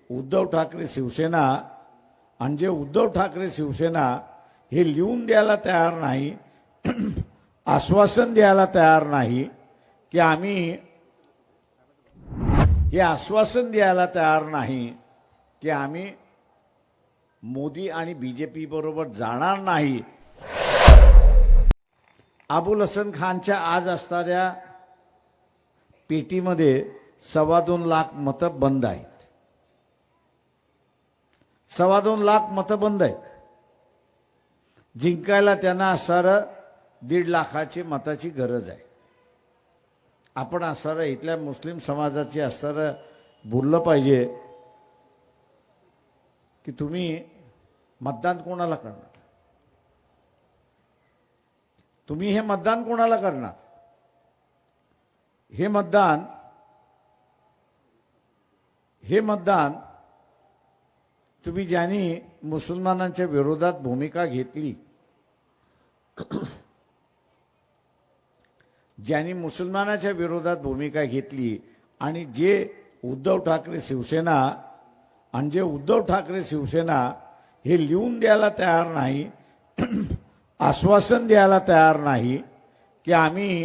उद्धव ठाकरे शिवसेना आणि जे उद्धव ठाकरे शिवसेना हे लिहून द्यायला तयार नाही, आश्वासन द्यायला तयार नाही की आम्ही हे आश्वासन द्यायला तयार नाही की आम्ही मोदी आणि बीजेपी बरोबर जाणार नाही। अबुल हसन खानच्या आज असणाऱ्या पेटीमध्ये 2.25 लाख मतं बंद आहेत। 2.25 लाख मतं बंद आहेत। जिंकायला त्यांना असणारं 1.5 लाखाची मताची गरज आहे। आपण असणारं इथल्या मुस्लिम समाजाची असणारं बोललं पाहिजे की तुम्ही मतदान कोणाला करणार, तुम्ही हे मतदान कोणाला करणार। हे मतदान तुम्ही ज्यांनी मुसलमानांच्या विरोधात भूमिका घेतली, ज्यांनी मुसलमानाच्या विरोधात भूमिका घेतली आणि जे उद्धव ठाकरे शिवसेना आणि जे उद्धव ठाकरे शिवसेना हे लिहून द्यायला तयार नाही, आश्वासन द्यायला तयार नाही की आम्ही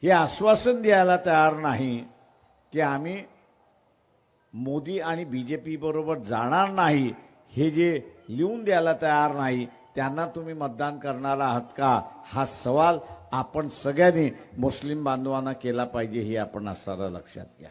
हे आश्वासन द्यायला तयार नाही की आम्ही मोदी आणि बीजेपी बरोबर जाणार नाही, हे जे लिहून द्यायला तयार नाही त्यांना तुम्ही मतदान करणार आहात का, हा सवाल आपण सगळ्यांनी मुस्लिम बांधवांना केला पाहिजे, हे आपण असणारं लक्षात घ्या।